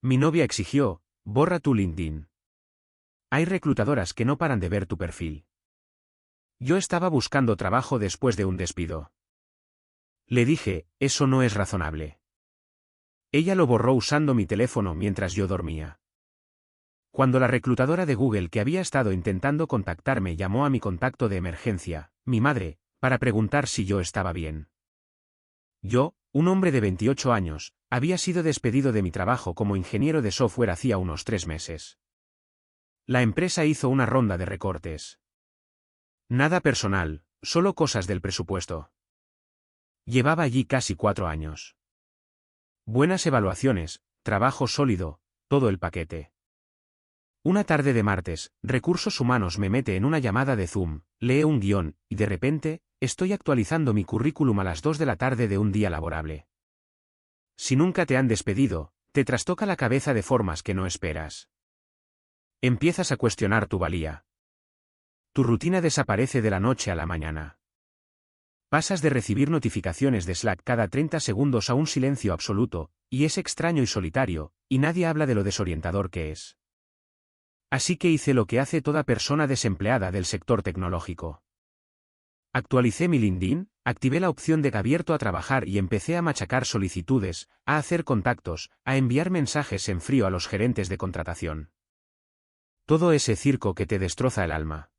Mi novia exigió, borra tu LinkedIn. Hay reclutadoras que no paran de ver tu perfil. Yo estaba buscando trabajo después de un despido. Le dije, eso no es razonable. Ella lo borró usando mi teléfono mientras yo dormía. Cuando la reclutadora de Google que había estado intentando contactarme llamó a mi contacto de emergencia, mi madre, para preguntar si yo estaba bien. Yo, un hombre de 28 años, había sido despedido de mi trabajo como ingeniero de software hacía unos 3 meses. La empresa hizo una ronda de recortes. Nada personal, solo cosas del presupuesto. Llevaba allí casi 4 años. Buenas evaluaciones, trabajo sólido, todo el paquete. Una tarde de martes, Recursos Humanos me mete en una llamada de Zoom, lee un guión, y de repente, estoy actualizando mi currículum a las 2 de la tarde de un día laborable. Si nunca te han despedido, te trastoca la cabeza de formas que no esperas. Empiezas a cuestionar tu valía. Tu rutina desaparece de la noche a la mañana. Pasas de recibir notificaciones de Slack cada 30 segundos a un silencio absoluto, y es extraño y solitario, y nadie habla de lo desorientador que es. Así que hice lo que hace toda persona desempleada del sector tecnológico. Actualicé mi LinkedIn, activé la opción de abierto a trabajar y empecé a machacar solicitudes, a hacer contactos, a enviar mensajes en frío a los gerentes de contratación. Todo ese circo que te destroza el alma.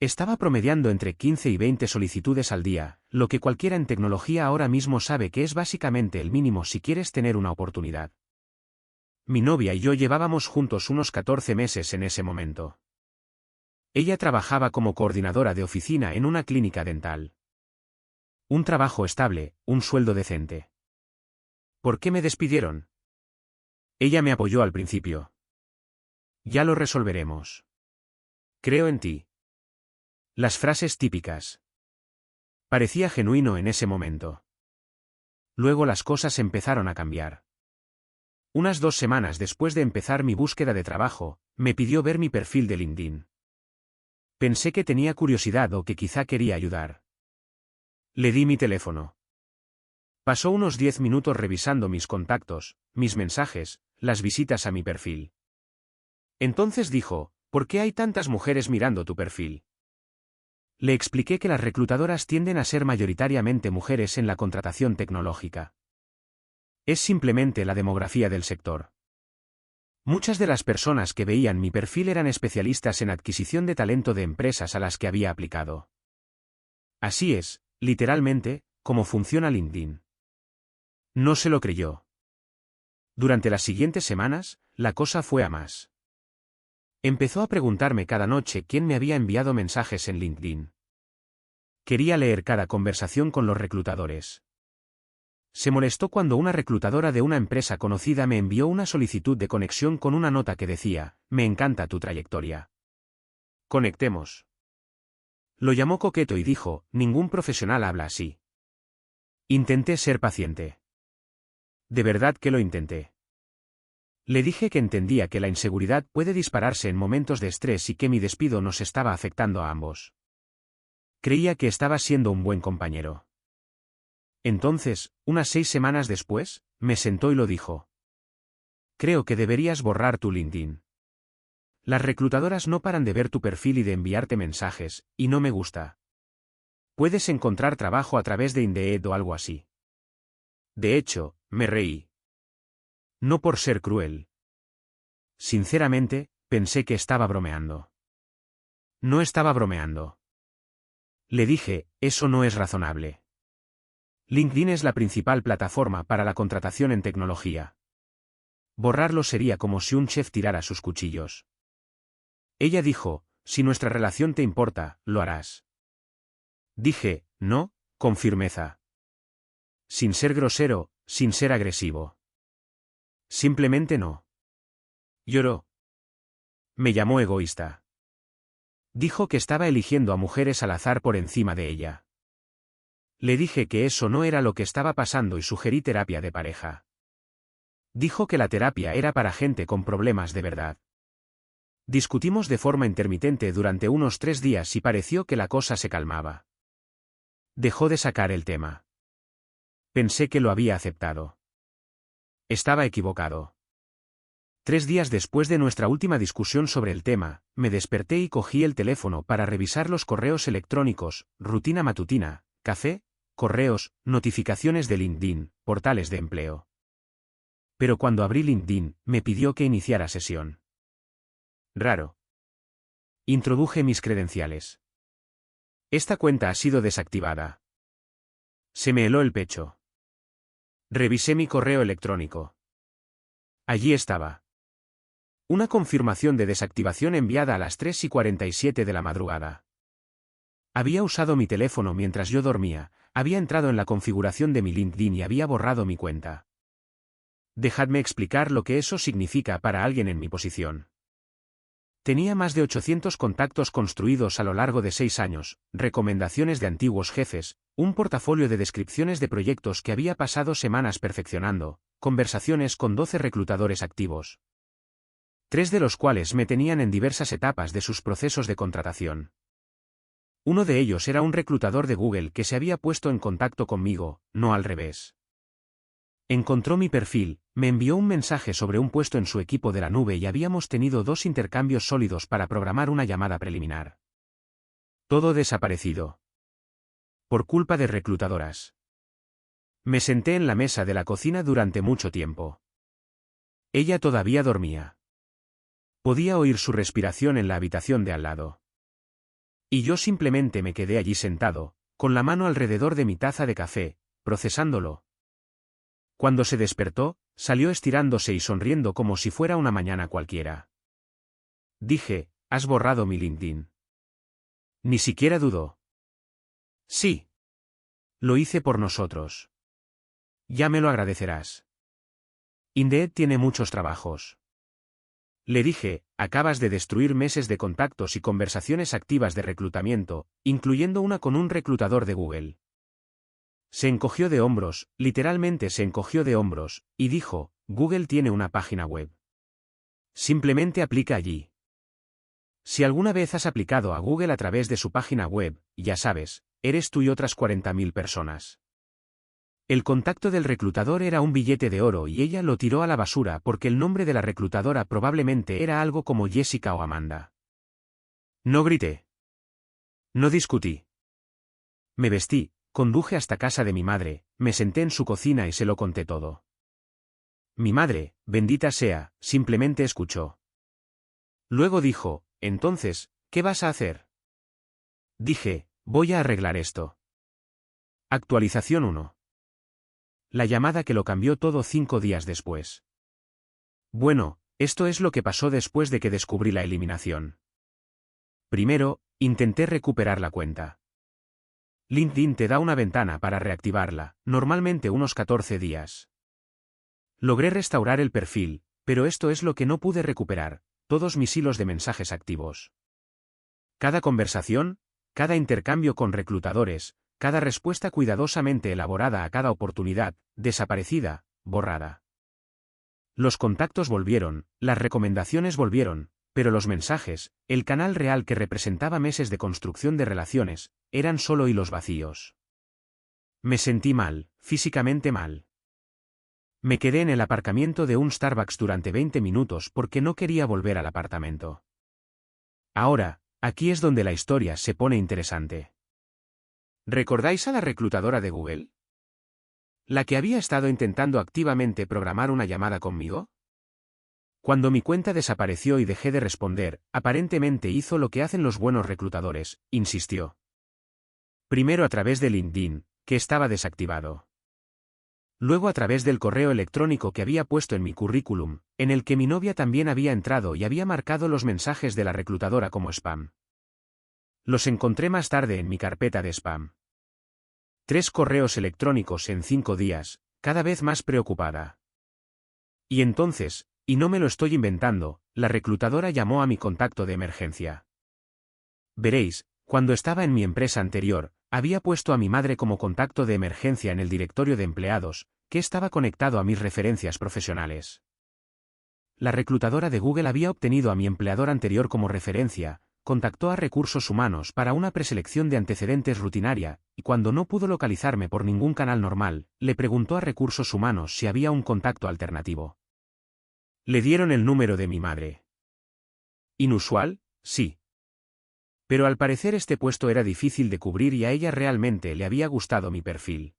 Estaba promediando entre 15 y 20 solicitudes al día, lo que cualquiera en tecnología ahora mismo sabe que es básicamente el mínimo si quieres tener una oportunidad. Mi novia y yo llevábamos juntos unos 14 meses en ese momento. Ella trabajaba como coordinadora de oficina en una clínica dental. Un trabajo estable, un sueldo decente. ¿Por qué me despidieron? Ella me apoyó al principio. Ya lo resolveremos. Creo en ti. Las frases típicas. Parecía genuino en ese momento. Luego las cosas empezaron a cambiar. Unas 2 semanas después de empezar mi búsqueda de trabajo, me pidió ver mi perfil de LinkedIn. Pensé que tenía curiosidad o que quizá quería ayudar. Le di mi teléfono. Pasó unos 10 minutos revisando mis contactos, mis mensajes, las visitas a mi perfil. Entonces dijo, ¿por qué hay tantas mujeres mirando tu perfil? Le expliqué que las reclutadoras tienden a ser mayoritariamente mujeres en la contratación tecnológica. Es simplemente la demografía del sector. Muchas de las personas que veían mi perfil eran especialistas en adquisición de talento de empresas a las que había aplicado. Así es, literalmente, como funciona LinkedIn. No se lo creyó. Durante las siguientes semanas, la cosa fue a más. Empezó a preguntarme cada noche quién me había enviado mensajes en LinkedIn. Quería leer cada conversación con los reclutadores. Se molestó cuando una reclutadora de una empresa conocida me envió una solicitud de conexión con una nota que decía, me encanta tu trayectoria. Conectemos. Lo llamó coqueto y dijo, ningún profesional habla así. Intenté ser paciente. De verdad que lo intenté. Le dije que entendía que la inseguridad puede dispararse en momentos de estrés y que mi despido nos estaba afectando a ambos. Creía que estaba siendo un buen compañero. Entonces, unas 6 semanas después, me sentó y lo dijo. Creo que deberías borrar tu LinkedIn. Las reclutadoras no paran de ver tu perfil y de enviarte mensajes, y no me gusta. Puedes encontrar trabajo a través de Indeed o algo así. De hecho, me reí. No por ser cruel. Sinceramente, pensé que estaba bromeando. No estaba bromeando. Le dije, eso no es razonable. LinkedIn es la principal plataforma para la contratación en tecnología. Borrarlo sería como si un chef tirara sus cuchillos. Ella dijo, si nuestra relación te importa, lo harás. Dije, no, con firmeza. Sin ser grosero, sin ser agresivo. Simplemente no. Lloró. Me llamó egoísta. Dijo que estaba eligiendo a mujeres al azar por encima de ella. Le dije que eso no era lo que estaba pasando y sugerí terapia de pareja. Dijo que la terapia era para gente con problemas de verdad. Discutimos de forma intermitente durante unos 3 días y pareció que la cosa se calmaba. Dejó de sacar el tema. Pensé que lo había aceptado. Estaba equivocado. 3 días después de nuestra última discusión sobre el tema, me desperté y cogí el teléfono para revisar los correos electrónicos, rutina matutina, café, correos, notificaciones de LinkedIn, portales de empleo. Pero cuando abrí LinkedIn, me pidió que iniciara sesión. Raro. Introduje mis credenciales. Esta cuenta ha sido desactivada. Se me heló el pecho. Revisé mi correo electrónico. Allí estaba. Una confirmación de desactivación enviada a las 3:47 de la madrugada. Había usado mi teléfono mientras yo dormía, había entrado en la configuración de mi LinkedIn y había borrado mi cuenta. Dejadme explicar lo que eso significa para alguien en mi posición. Tenía más de 800 contactos construidos a lo largo de 6 años, recomendaciones de antiguos jefes, un portafolio de descripciones de proyectos que había pasado semanas perfeccionando, conversaciones con 12 reclutadores activos. 3 de los cuales me tenían en diversas etapas de sus procesos de contratación. Uno de ellos era un reclutador de Google que se había puesto en contacto conmigo, no al revés. Encontró mi perfil, me envió un mensaje sobre un puesto en su equipo de la nube y habíamos tenido 2 intercambios sólidos para programar una llamada preliminar. Todo desaparecido. Por culpa de reclutadoras. Me senté en la mesa de la cocina durante mucho tiempo. Ella todavía dormía. Podía oír su respiración en la habitación de al lado. Y yo simplemente me quedé allí sentado, con la mano alrededor de mi taza de café, procesándolo. Cuando se despertó, salió estirándose y sonriendo como si fuera una mañana cualquiera. Dije, ¿has borrado mi LinkedIn? Ni siquiera dudó. Sí. Lo hice por nosotros. Ya me lo agradecerás. Indeed tiene muchos trabajos. Le dije, acabas de destruir meses de contactos y conversaciones activas de reclutamiento, incluyendo una con un reclutador de Google. Se encogió de hombros, literalmente se encogió de hombros, y dijo, Google tiene una página web. Simplemente aplica allí. Si alguna vez has aplicado a Google a través de su página web, ya sabes, eres tú y otras 40.000 personas. El contacto del reclutador era un billete de oro y ella lo tiró a la basura porque el nombre de la reclutadora probablemente era algo como Jessica o Amanda. No grité. No discutí. Me vestí. Conduje hasta casa de mi madre, me senté en su cocina y se lo conté todo. Mi madre, bendita sea, simplemente escuchó. Luego dijo, entonces, ¿qué vas a hacer? Dije, voy a arreglar esto. Actualización 1. La llamada que lo cambió todo 5 días después. Bueno, esto es lo que pasó después de que descubrí la eliminación. Primero, intenté recuperar la cuenta. LinkedIn te da una ventana para reactivarla, normalmente unos 14 días. Logré restaurar el perfil, pero esto es lo que no pude recuperar, todos mis hilos de mensajes activos. Cada conversación, cada intercambio con reclutadores, cada respuesta cuidadosamente elaborada a cada oportunidad, desaparecida, borrada. Los contactos volvieron, las recomendaciones volvieron, pero los mensajes, el canal real que representaba meses de construcción de relaciones, eran solo hilos vacíos. Me sentí mal, físicamente mal. Me quedé en el aparcamiento de un Starbucks durante 20 minutos porque no quería volver al apartamento. Ahora, aquí es donde la historia se pone interesante. ¿Recordáis a la reclutadora de Google? ¿La que había estado intentando activamente programar una llamada conmigo? Cuando mi cuenta desapareció y dejé de responder, aparentemente hizo lo que hacen los buenos reclutadores, insistió. Primero a través de LinkedIn, que estaba desactivado. Luego a través del correo electrónico que había puesto en mi currículum, en el que mi novia también había entrado y había marcado los mensajes de la reclutadora como spam. Los encontré más tarde en mi carpeta de spam. 3 correos electrónicos en 5 días, cada vez más preocupada. Y entonces, y no me lo estoy inventando, la reclutadora llamó a mi contacto de emergencia. Veréis, cuando estaba en mi empresa anterior, había puesto a mi madre como contacto de emergencia en el directorio de empleados, que estaba conectado a mis referencias profesionales. La reclutadora de Google había obtenido a mi empleador anterior como referencia, contactó a recursos humanos para una preselección de antecedentes rutinaria, y cuando no pudo localizarme por ningún canal normal, le preguntó a recursos humanos si había un contacto alternativo. Le dieron el número de mi madre. Inusual, sí. Pero al parecer este puesto era difícil de cubrir y a ella realmente le había gustado mi perfil.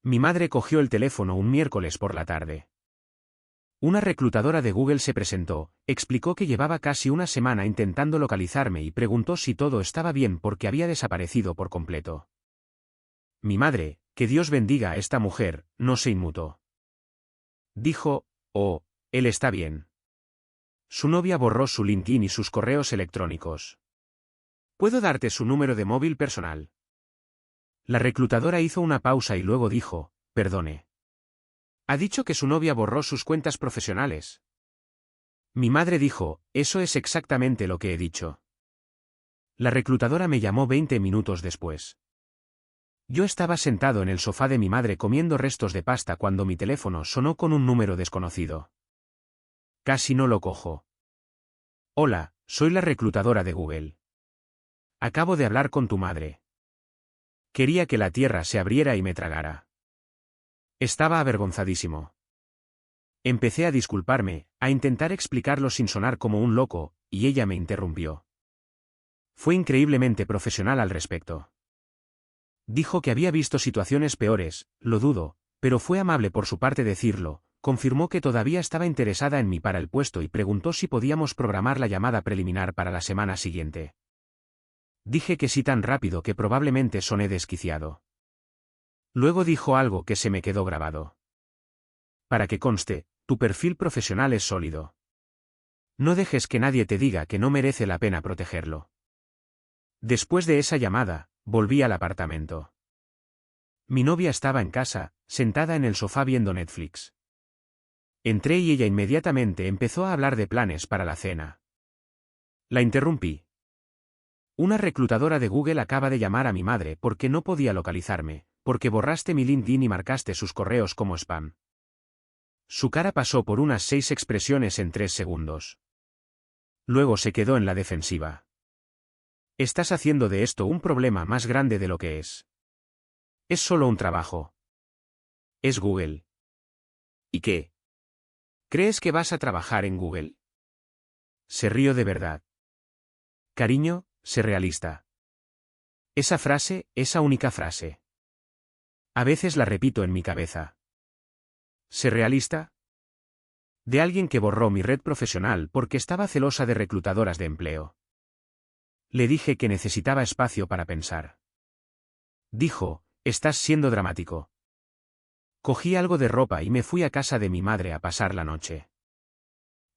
Mi madre cogió el teléfono un miércoles por la tarde. Una reclutadora de Google se presentó, explicó que llevaba casi una semana intentando localizarme y preguntó si todo estaba bien porque había desaparecido por completo. Mi madre, que Dios bendiga a esta mujer, no se inmutó. Dijo, oh, él está bien. Su novia borró su LinkedIn y sus correos electrónicos. ¿Puedo darte su número de móvil personal? La reclutadora hizo una pausa y luego dijo, perdone. Ha dicho que su novia borró sus cuentas profesionales. Mi madre dijo, eso es exactamente lo que he dicho. La reclutadora me llamó 20 minutos después. Yo estaba sentado en el sofá de mi madre comiendo restos de pasta cuando mi teléfono sonó con un número desconocido. Casi no lo cojo. Hola, soy la reclutadora de Google. Acabo de hablar con tu madre. Quería que la tierra se abriera y me tragara. Estaba avergonzadísimo. Empecé a disculparme, a intentar explicarlo sin sonar como un loco, y ella me interrumpió. Fue increíblemente profesional al respecto. Dijo que había visto situaciones peores, lo dudo, pero fue amable por su parte decirlo, confirmó que todavía estaba interesada en mí para el puesto y preguntó si podíamos programar la llamada preliminar para la semana siguiente. Dije que sí tan rápido que probablemente soné desquiciado. Luego dijo algo que se me quedó grabado. Para que conste, tu perfil profesional es sólido. No dejes que nadie te diga que no merece la pena protegerlo. Después de esa llamada, volví al apartamento. Mi novia estaba en casa, sentada en el sofá viendo Netflix. Entré y ella inmediatamente empezó a hablar de planes para la cena. La interrumpí. Una reclutadora de Google acaba de llamar a mi madre porque no podía localizarme, porque borraste mi LinkedIn y marcaste sus correos como spam. Su cara pasó por unas 6 expresiones en 3 segundos. Luego se quedó en la defensiva. Estás haciendo de esto un problema más grande de lo que es. Es solo un trabajo. Es Google. ¿Y qué? ¿Crees que vas a trabajar en Google? Se rió de verdad. Cariño, sé realista. Esa frase, esa única frase. A veces la repito en mi cabeza. ¿Sé realista? De alguien que borró mi red profesional porque estaba celosa de reclutadoras de empleo. Le dije que necesitaba espacio para pensar. Dijo, estás siendo dramático. Cogí algo de ropa y me fui a casa de mi madre a pasar la noche.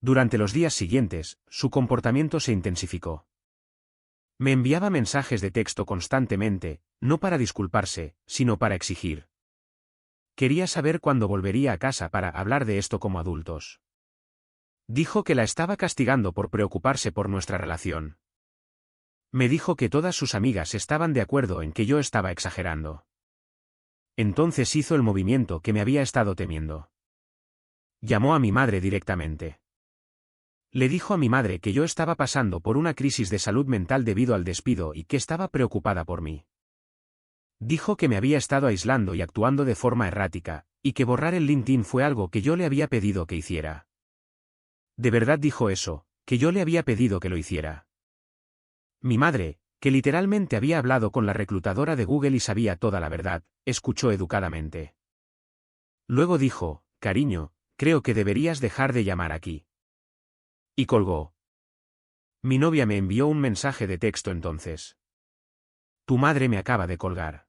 Durante los días siguientes, su comportamiento se intensificó. Me enviaba mensajes de texto constantemente, no para disculparse, sino para exigir. Quería saber cuándo volvería a casa para hablar de esto como adultos. Dijo que la estaba castigando por preocuparse por nuestra relación. Me dijo que todas sus amigas estaban de acuerdo en que yo estaba exagerando. Entonces hizo el movimiento que me había estado temiendo. Llamó a mi madre directamente. Le dijo a mi madre que yo estaba pasando por una crisis de salud mental debido al despido y que estaba preocupada por mí. Dijo que me había estado aislando y actuando de forma errática, y que borrar el LinkedIn fue algo que yo le había pedido que hiciera. De verdad dijo eso, que yo le había pedido que lo hiciera. Mi madre, que literalmente había hablado con la reclutadora de Google y sabía toda la verdad, escuchó educadamente. Luego dijo, cariño, creo que deberías dejar de llamar aquí. Y colgó. Mi novia me envió un mensaje de texto entonces. Tu madre me acaba de colgar.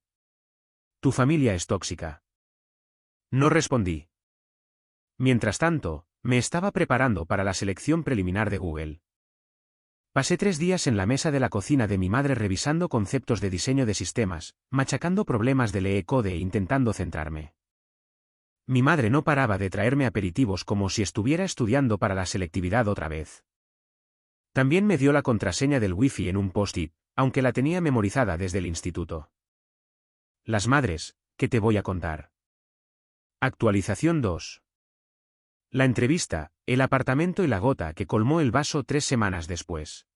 Tu familia es tóxica. No respondí. Mientras tanto, me estaba preparando para la selección preliminar de Google. Pasé 3 días en la mesa de la cocina de mi madre revisando conceptos de diseño de sistemas, machacando problemas de LeetCode e intentando centrarme. Mi madre no paraba de traerme aperitivos como si estuviera estudiando para la selectividad otra vez. También me dio la contraseña del Wi-Fi en un post-it, aunque la tenía memorizada desde el instituto. Las madres, ¿qué te voy a contar? Actualización 2. La entrevista, el apartamento y la gota que colmó el vaso 3 semanas después.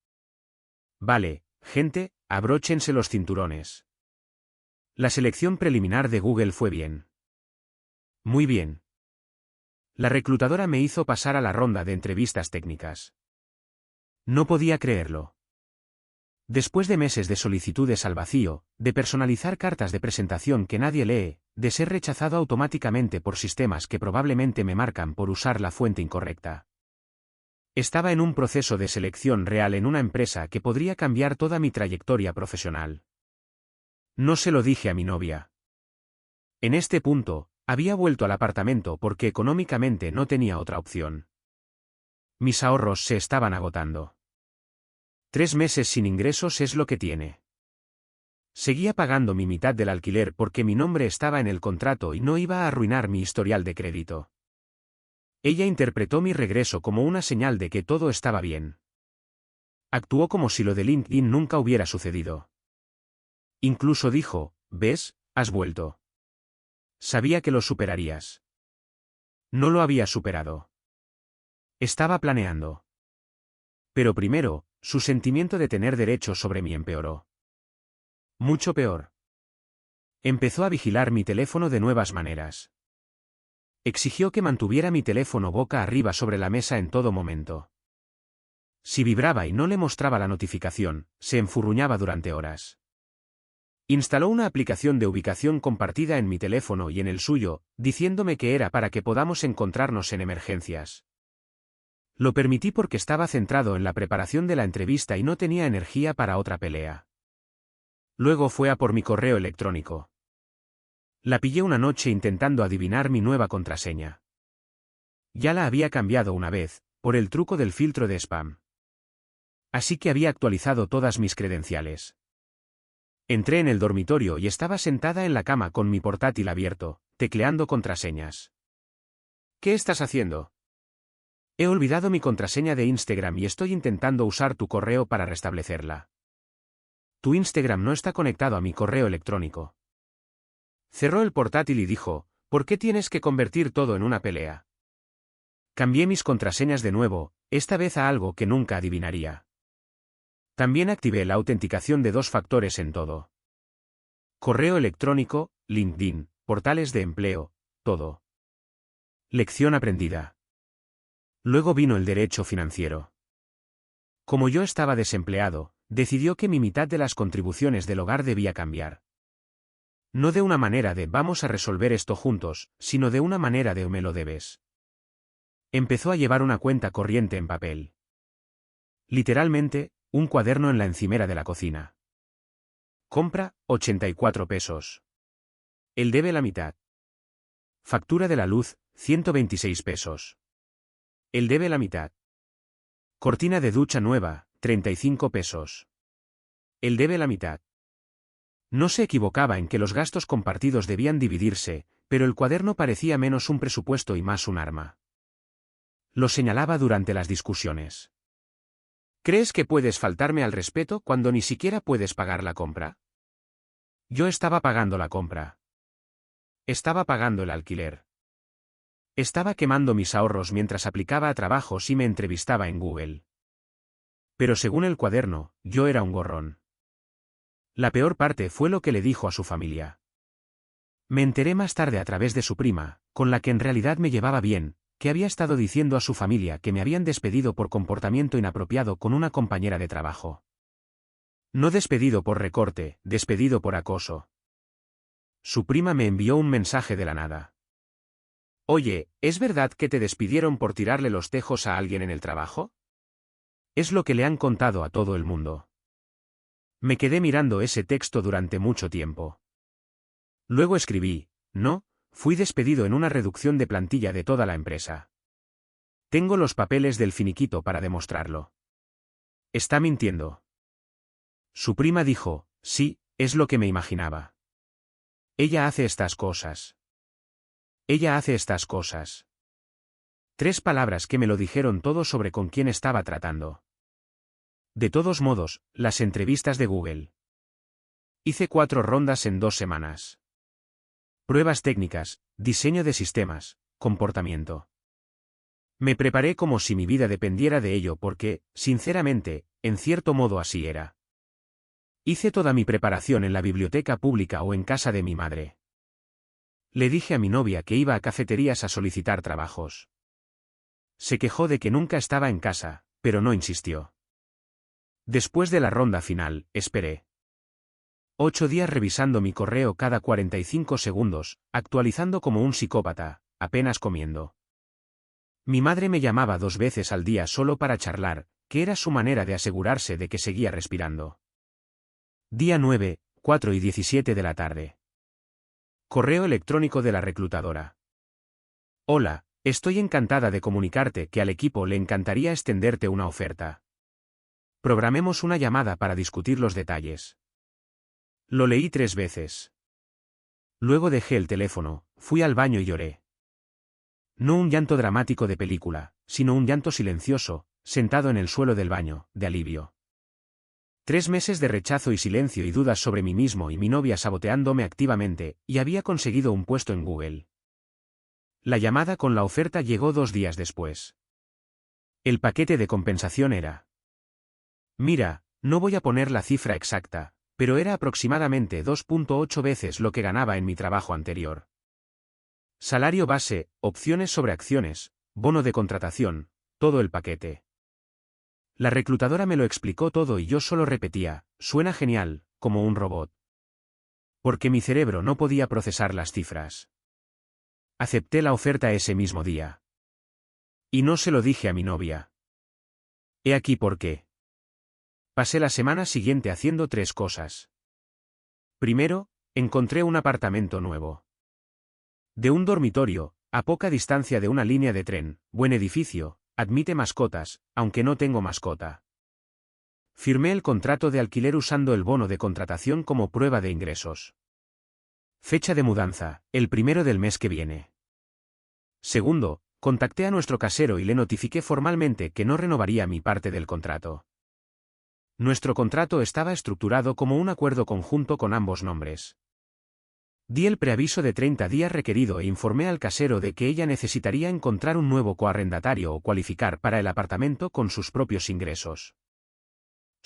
Vale, gente, abróchense los cinturones. La selección preliminar de Google fue bien. Muy bien. La reclutadora me hizo pasar a la ronda de entrevistas técnicas. No podía creerlo. Después de meses de solicitudes al vacío, de personalizar cartas de presentación que nadie lee, de ser rechazado automáticamente por sistemas que probablemente me marcan por usar la fuente incorrecta. Estaba en un proceso de selección real en una empresa que podría cambiar toda mi trayectoria profesional. No se lo dije a mi novia. En este punto, había vuelto al apartamento porque económicamente no tenía otra opción. Mis ahorros se estaban agotando. 3 meses sin ingresos es lo que tiene. Seguía pagando mi mitad del alquiler porque mi nombre estaba en el contrato y no iba a arruinar mi historial de crédito. Ella interpretó mi regreso como una señal de que todo estaba bien. Actuó como si lo de LinkedIn nunca hubiera sucedido. Incluso dijo, ¿ves? Has vuelto. Sabía que lo superarías. No lo había superado. Estaba planeando. Pero primero, su sentimiento de tener derecho sobre mí empeoró. Mucho peor. Empezó a vigilar mi teléfono de nuevas maneras. Exigió que mantuviera mi teléfono boca arriba sobre la mesa en todo momento. Si vibraba y no le mostraba la notificación, se enfurruñaba durante horas. Instaló una aplicación de ubicación compartida en mi teléfono y en el suyo, diciéndome que era para que podamos encontrarnos en emergencias. Lo permití porque estaba centrado en la preparación de la entrevista y no tenía energía para otra pelea. Luego fue a por mi correo electrónico. La pillé una noche intentando adivinar mi nueva contraseña. Ya la había cambiado una vez, por el truco del filtro de spam. Así que había actualizado todas mis credenciales. Entré en el dormitorio y estaba sentada en la cama con mi portátil abierto, tecleando contraseñas. ¿Qué estás haciendo? He olvidado mi contraseña de Instagram y estoy intentando usar tu correo para restablecerla. Tu Instagram no está conectado a mi correo electrónico. Cerró el portátil y dijo, ¿por qué tienes que convertir todo en una pelea? Cambié mis contraseñas de nuevo, esta vez a algo que nunca adivinaría. También activé la autenticación de 2 factores en todo. Correo electrónico, LinkedIn, portales de empleo, todo. Lección aprendida. Luego vino el derecho financiero. Como yo estaba desempleado, decidió que mi mitad de las contribuciones del hogar debía cambiar. No de una manera de vamos a resolver esto juntos, sino de una manera de me lo debes. Empezó a llevar una cuenta corriente en papel. Literalmente, un cuaderno en la encimera de la cocina. Compra, 84 pesos. Él debe la mitad. Factura de la luz, 126 pesos. Él debe la mitad. Cortina de ducha nueva, 35 pesos. Él debe la mitad. No se equivocaba en que los gastos compartidos debían dividirse, pero el cuaderno parecía menos un presupuesto y más un arma. Lo señalaba durante las discusiones. ¿Crees que puedes faltarme al respeto cuando ni siquiera puedes pagar la compra? Yo estaba pagando la compra. Estaba pagando el alquiler. Estaba quemando mis ahorros mientras aplicaba a trabajos y me entrevistaba en Google. Pero según el cuaderno, yo era un gorrón. La peor parte fue lo que le dijo a su familia. Me enteré más tarde a través de su prima, con la que en realidad me llevaba bien, que había estado diciendo a su familia que me habían despedido por comportamiento inapropiado con una compañera de trabajo. No despedido por recorte, despedido por acoso. Su prima me envió un mensaje de la nada. Oye, ¿es verdad que te despidieron por tirarle los tejos a alguien en el trabajo? Es lo que le han contado a todo el mundo. Me quedé mirando ese texto durante mucho tiempo. Luego escribí, no, fui despedido en una reducción de plantilla de toda la empresa. Tengo los papeles del finiquito para demostrarlo. Está mintiendo. Su prima dijo, sí, es lo que me imaginaba. Ella hace estas cosas. Ella hace estas cosas. 3 palabras que me lo dijeron todo sobre con quién estaba tratando. De todos modos, las entrevistas de Google. Hice 4 rondas en 2 semanas. Pruebas técnicas, diseño de sistemas, comportamiento. Me preparé como si mi vida dependiera de ello porque, sinceramente, en cierto modo así era. Hice toda mi preparación en la biblioteca pública o en casa de mi madre. Le dije a mi novia que iba a cafeterías a solicitar trabajos. Se quejó de que nunca estaba en casa, pero no insistió. Después de la ronda final, esperé 8 días revisando mi correo cada 45 segundos, actualizando como un psicópata, apenas comiendo. Mi madre me llamaba 2 veces al día solo para charlar, que era su manera de asegurarse de que seguía respirando. Día 9, 4:17 de la tarde. Correo electrónico de la reclutadora. Hola, estoy encantada de comunicarte que al equipo le encantaría extenderte una oferta. Programemos una llamada para discutir los detalles. Lo leí 3 veces. Luego dejé el teléfono, fui al baño y lloré. No un llanto dramático de película, sino un llanto silencioso, sentado en el suelo del baño, de alivio. 3 meses de rechazo y silencio y dudas sobre mí mismo y mi novia saboteándome activamente, y había conseguido un puesto en Google. La llamada con la oferta llegó 2 días después. El paquete de compensación era: mira, no voy a poner la cifra exacta, pero era aproximadamente 2.8 veces lo que ganaba en mi trabajo anterior. Salario base, opciones sobre acciones, bono de contratación, todo el paquete. La reclutadora me lo explicó todo y yo solo repetía, suena genial, como un robot. Porque mi cerebro no podía procesar las cifras. Acepté la oferta ese mismo día. Y no se lo dije a mi novia. He aquí por qué. Pasé la semana siguiente haciendo 3 cosas. Primero, encontré un apartamento nuevo. De un dormitorio, a poca distancia de una línea de tren, buen edificio, admite mascotas, aunque no tengo mascota. Firmé el contrato de alquiler usando el bono de contratación como prueba de ingresos. Fecha de mudanza, el 1 del mes que viene. Segundo, contacté a nuestro casero y le notifiqué formalmente que no renovaría mi parte del contrato. Nuestro contrato estaba estructurado como un acuerdo conjunto con ambos nombres. Di el preaviso de 30 días requerido e informé al casero de que ella necesitaría encontrar un nuevo coarrendatario o cualificar para el apartamento con sus propios ingresos.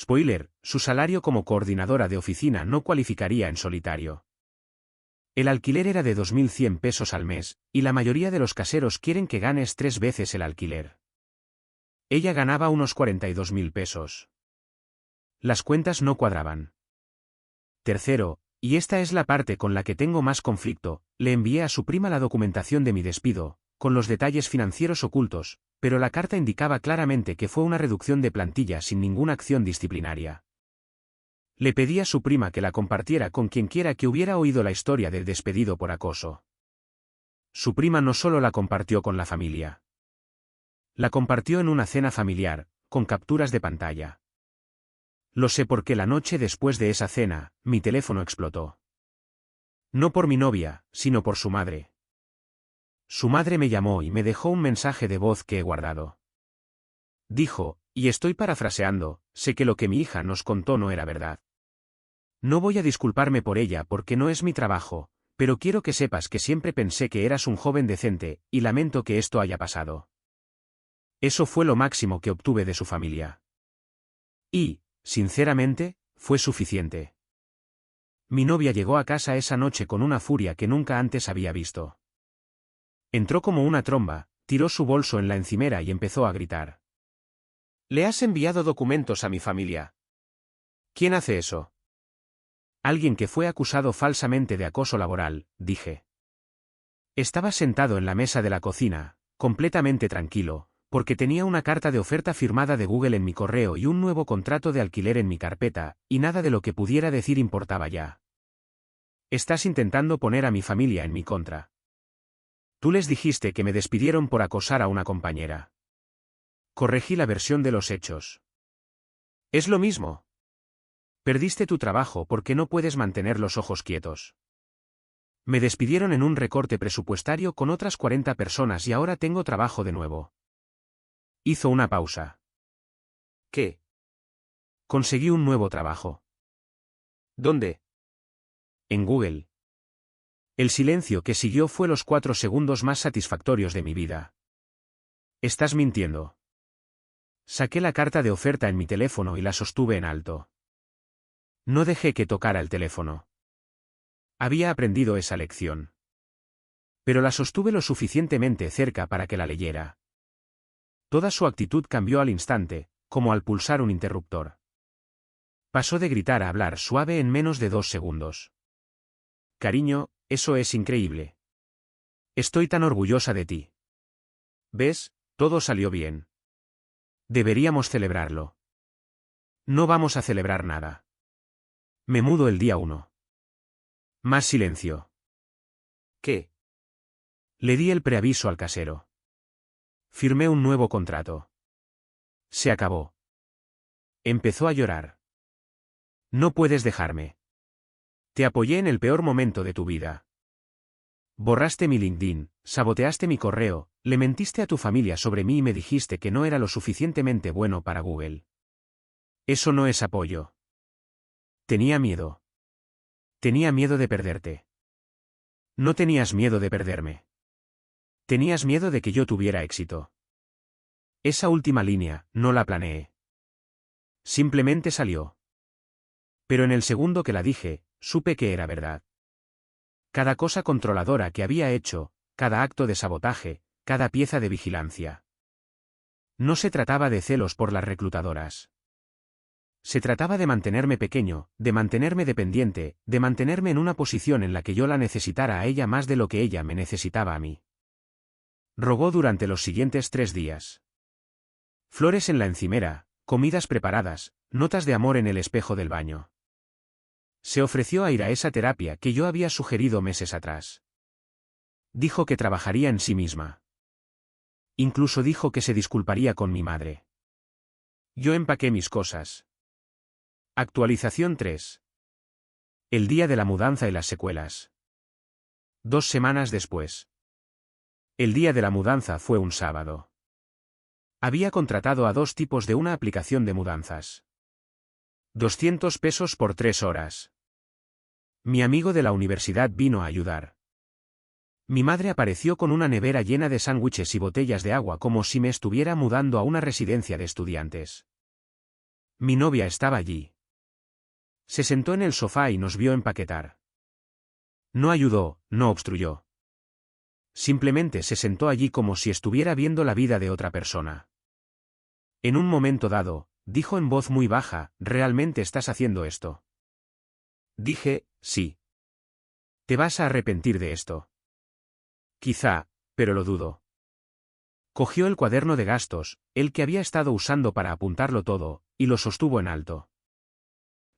Spoiler, su salario como coordinadora de oficina no cualificaría en solitario. El alquiler era de 2.100 pesos al mes, y la mayoría de los caseros quieren que ganes 3 veces el alquiler. Ella ganaba unos 42.000 pesos. Las cuentas no cuadraban. Tercero, y esta es la parte con la que tengo más conflicto, le envié a su prima la documentación de mi despido, con los detalles financieros ocultos, pero la carta indicaba claramente que fue una reducción de plantilla sin ninguna acción disciplinaria. Le pedí a su prima que la compartiera con quienquiera que hubiera oído la historia del despedido por acoso. Su prima no solo la compartió con la familia. La compartió en una cena familiar, con capturas de pantalla. Lo sé porque la noche después de esa cena, mi teléfono explotó. No por mi novia, sino por su madre. Su madre me llamó y me dejó un mensaje de voz que he guardado. Dijo, y estoy parafraseando, sé que lo que mi hija nos contó no era verdad. No voy a disculparme por ella porque no es mi trabajo, pero quiero que sepas que siempre pensé que eras un joven decente, y lamento que esto haya pasado. Eso fue lo máximo que obtuve de su familia. Y, sinceramente, fue suficiente. Mi novia llegó a casa esa noche con una furia que nunca antes había visto. Entró como una tromba, tiró su bolso en la encimera y empezó a gritar. ¿Le has enviado documentos a mi familia? ¿Quién hace eso? Alguien que fue acusado falsamente de acoso laboral, dije. Estaba sentado en la mesa de la cocina, completamente tranquilo, porque tenía una carta de oferta firmada de Google en mi correo y un nuevo contrato de alquiler en mi carpeta, y nada de lo que pudiera decir importaba ya. Estás intentando poner a mi familia en mi contra. Tú les dijiste que me despidieron por acosar a una compañera. Corregí la versión de los hechos. Es lo mismo. Perdiste tu trabajo porque no puedes mantener los ojos quietos. Me despidieron en un recorte presupuestario con otras 40 personas y ahora tengo trabajo de nuevo. Hizo una pausa. ¿Qué? Conseguí un nuevo trabajo. ¿Dónde? En Google. El silencio que siguió fue los 4 segundos más satisfactorios de mi vida. Estás mintiendo. Saqué la carta de oferta en mi teléfono y la sostuve en alto. No dejé que tocara el teléfono. Había aprendido esa lección. Pero la sostuve lo suficientemente cerca para que la leyera. Toda su actitud cambió al instante, como al pulsar un interruptor. Pasó de gritar a hablar suave en menos de 2 segundos. Cariño, eso es increíble. Estoy tan orgullosa de ti. ¿Ves? Todo salió bien. Deberíamos celebrarlo. No vamos a celebrar nada. Me mudo el día 1. Más silencio. ¿Qué? Le di el preaviso al casero. Firmé un nuevo contrato. Se acabó. Empezó a llorar. No puedes dejarme. Te apoyé en el peor momento de tu vida. Borraste mi LinkedIn, saboteaste mi correo, le mentiste a tu familia sobre mí y me dijiste que no era lo suficientemente bueno para Google. Eso no es apoyo. Tenía miedo. Tenía miedo de perderte. No tenías miedo de perderme. Tenías miedo de que yo tuviera éxito. Esa última línea, no la planeé. Simplemente salió. Pero en el segundo que la dije, supe que era verdad. Cada cosa controladora que había hecho, cada acto de sabotaje, cada pieza de vigilancia. No se trataba de celos por las reclutadoras. Se trataba de mantenerme pequeño, de mantenerme dependiente, de mantenerme en una posición en la que yo la necesitara a ella más de lo que ella me necesitaba a mí. Rogó durante los siguientes 3 días. Flores en la encimera, comidas preparadas, notas de amor en el espejo del baño. Se ofreció a ir a esa terapia que yo había sugerido meses atrás. Dijo que trabajaría en sí misma. Incluso dijo que se disculparía con mi madre. Yo empaqué mis cosas. Actualización 3. El día de la mudanza y las secuelas. 2 semanas después. El día de la mudanza fue un sábado. Había contratado a 2 tipos de una aplicación de mudanzas. 200 pesos por 3 horas. Mi amigo de la universidad vino a ayudar. Mi madre apareció con una nevera llena de sándwiches y botellas de agua como si me estuviera mudando a una residencia de estudiantes. Mi novia estaba allí. Se sentó en el sofá y nos vio empaquetar. No ayudó, no obstruyó. Simplemente se sentó allí como si estuviera viendo la vida de otra persona. En un momento dado, dijo en voz muy baja, ¿realmente estás haciendo esto? Dije, sí. ¿Te vas a arrepentir de esto? Quizá, pero lo dudo. Cogió el cuaderno de gastos, el que había estado usando para apuntarlo todo, y lo sostuvo en alto.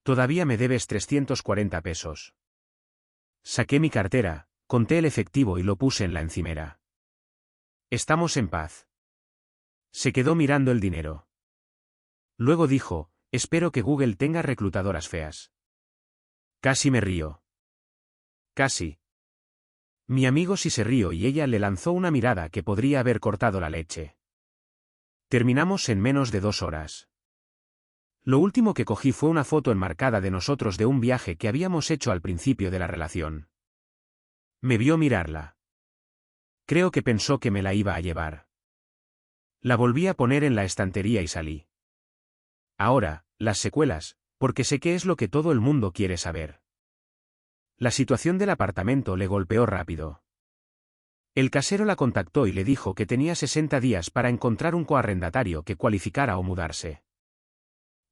Todavía me debes 340 pesos. Saqué mi cartera, conté el efectivo y lo puse en la encimera. Estamos en paz. Se quedó mirando el dinero. Luego dijo, espero que Google tenga reclutadoras feas. Casi me río. Casi. Mi amigo sí se rió y ella le lanzó una mirada que podría haber cortado la leche. Terminamos en menos de 2 horas. Lo último que cogí fue una foto enmarcada de nosotros de un viaje que habíamos hecho al principio de la relación. Me vio mirarla. Creo que pensó que me la iba a llevar. La volví a poner en la estantería y salí. Ahora, las secuelas, porque sé qué es lo que todo el mundo quiere saber. La situación del apartamento le golpeó rápido. El casero la contactó y le dijo que tenía 60 días para encontrar un coarrendatario que cualificara o mudarse.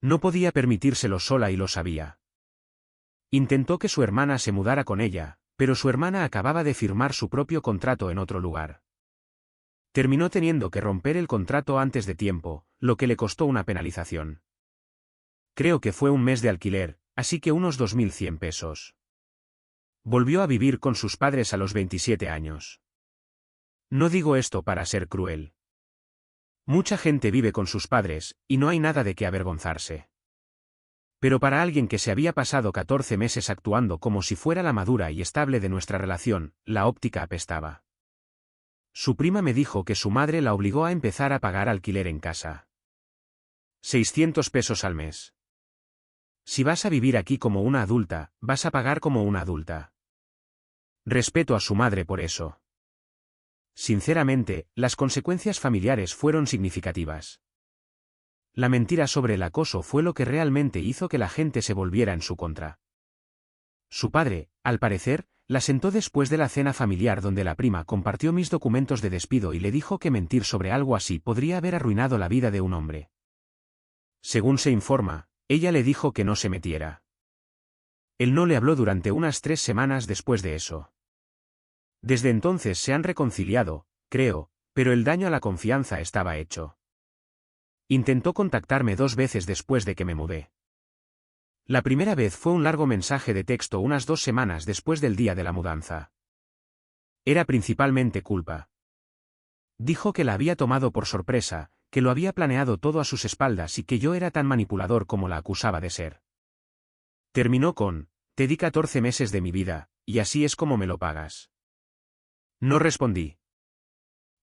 No podía permitírselo sola y lo sabía. Intentó que su hermana se mudara con ella, pero su hermana acababa de firmar su propio contrato en otro lugar. Terminó teniendo que romper el contrato antes de tiempo, lo que le costó una penalización. Creo que fue un mes de alquiler, así que unos 2.100 pesos. Volvió a vivir con sus padres a los 27 años. No digo esto para ser cruel. Mucha gente vive con sus padres, y no hay nada de qué avergonzarse. Pero para alguien que se había pasado 14 meses actuando como si fuera la madura y estable de nuestra relación, la óptica apestaba. Su prima me dijo que su madre la obligó a empezar a pagar alquiler en casa. 600 pesos al mes. Si vas a vivir aquí como una adulta, vas a pagar como una adulta. Respeto a su madre por eso. Sinceramente, las consecuencias familiares fueron significativas. La mentira sobre el acoso fue lo que realmente hizo que la gente se volviera en su contra. Su padre, al parecer, La sentó después de la cena familiar donde la prima compartió mis documentos de despido y le dijo que mentir sobre algo así podría haber arruinado la vida de un hombre. Según se informa, ella le dijo que no se metiera. Él no le habló durante unas 3 semanas después de eso. Desde entonces se han reconciliado, creo, pero el daño a la confianza estaba hecho. Intentó contactarme 2 veces después de que me mudé. La primera vez fue un largo mensaje de texto unas 2 semanas después del día de la mudanza. Era principalmente culpa. Dijo que la había tomado por sorpresa, que lo había planeado todo a sus espaldas y que yo era tan manipulador como la acusaba de ser. Terminó con: te di 14 meses de mi vida, y así es como me lo pagas. No respondí.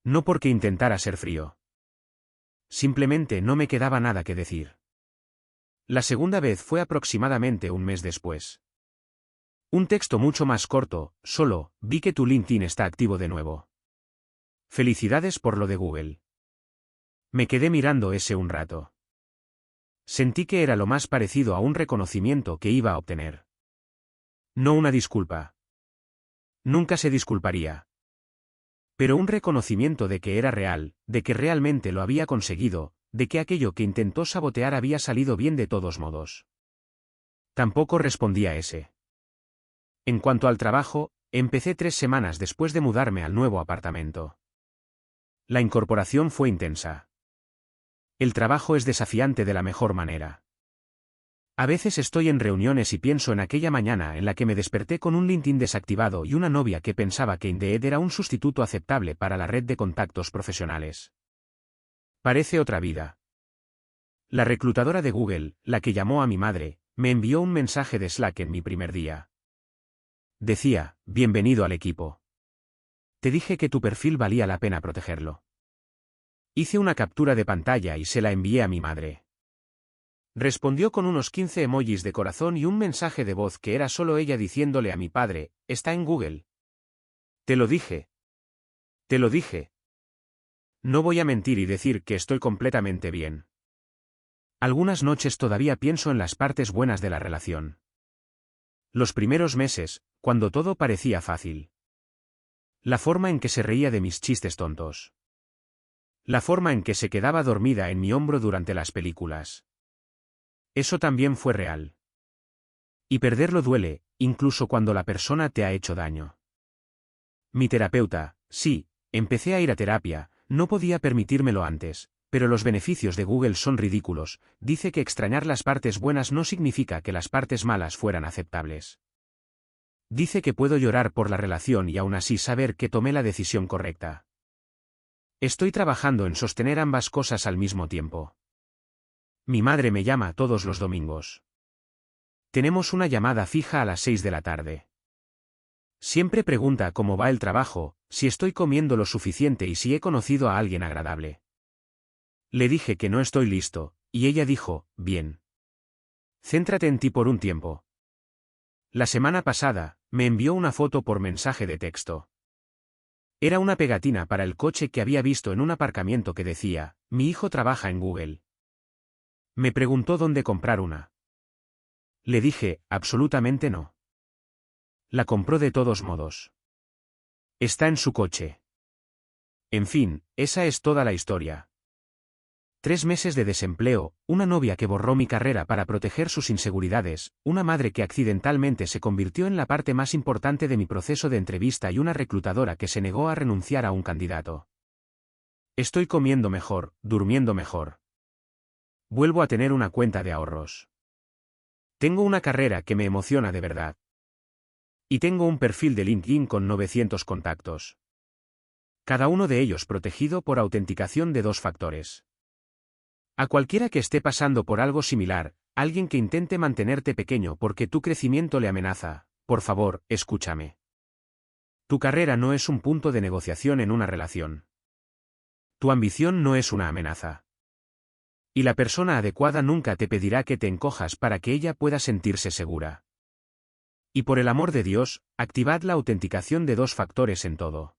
No porque intentara ser frío. Simplemente no me quedaba nada que decir. La segunda vez fue aproximadamente un mes después. Un texto mucho más corto: solo, vi que tu LinkedIn está activo de nuevo. Felicidades por lo de Google. Me quedé mirando ese un rato. Sentí que era lo más parecido a un reconocimiento que iba a obtener. No una disculpa. Nunca se disculparía. Pero un reconocimiento de que era real, de que realmente lo había conseguido, de que aquello que intentó sabotear había salido bien de todos modos. Tampoco respondí a ese. En cuanto al trabajo, empecé 3 semanas después de mudarme al nuevo apartamento. La incorporación fue intensa. El trabajo es desafiante de la mejor manera. A veces estoy en reuniones y pienso en aquella mañana en la que me desperté con un LinkedIn desactivado y una novia que pensaba que Indeed era un sustituto aceptable para la red de contactos profesionales. Parece otra vida. La reclutadora de Google, la que llamó a mi madre, me envió un mensaje de Slack en mi primer día. Decía: bienvenido al equipo. Te dije que tu perfil valía la pena protegerlo. Hice una captura de pantalla y se la envié a mi madre. Respondió con unos 15 emojis de corazón y un mensaje de voz que era solo ella diciéndole a mi padre: está en Google. Te lo dije. Te lo dije. No voy a mentir y decir que estoy completamente bien. Algunas noches todavía pienso en las partes buenas de la relación. Los primeros meses, cuando todo parecía fácil. La forma en que se reía de mis chistes tontos. La forma en que se quedaba dormida en mi hombro durante las películas. Eso también fue real. Y perderlo duele, incluso cuando la persona te ha hecho daño. Mi terapeuta: sí, empecé a ir a terapia, no podía permitírmelo antes, pero los beneficios de Google son ridículos. Dice que extrañar las partes buenas no significa que las partes malas fueran aceptables. Dice que puedo llorar por la relación y aún así saber que tomé la decisión correcta. Estoy trabajando en sostener ambas cosas al mismo tiempo. Mi madre me llama todos los domingos. Tenemos una llamada fija a las 6 de la tarde. Siempre pregunta cómo va el trabajo, si estoy comiendo lo suficiente y si he conocido a alguien agradable. Le dije que no estoy listo, y ella dijo: bien. Céntrate en ti por un tiempo. La semana pasada, me envió una foto por mensaje de texto. Era una pegatina para el coche que había visto en un aparcamiento que decía: mi hijo trabaja en Google. Me preguntó dónde comprar una. Le dije: absolutamente no. La compró de todos modos. Está en su coche. En fin, esa es toda la historia. 3 meses de desempleo, una novia que borró mi carrera para proteger sus inseguridades, una madre que accidentalmente se convirtió en la parte más importante de mi proceso de entrevista y una reclutadora que se negó a renunciar a un candidato. Estoy comiendo mejor, durmiendo mejor. Vuelvo a tener una cuenta de ahorros. Tengo una carrera que me emociona de verdad. Y tengo un perfil de LinkedIn con 900 contactos. Cada uno de ellos protegido por autenticación de 2 factores. A cualquiera que esté pasando por algo similar, alguien que intente mantenerte pequeño porque tu crecimiento le amenaza, por favor, escúchame. Tu carrera no es un punto de negociación en una relación. Tu ambición no es una amenaza. Y la persona adecuada nunca te pedirá que te encojas para que ella pueda sentirse segura. Y por el amor de Dios, activad la autenticación de 2 factores en todo.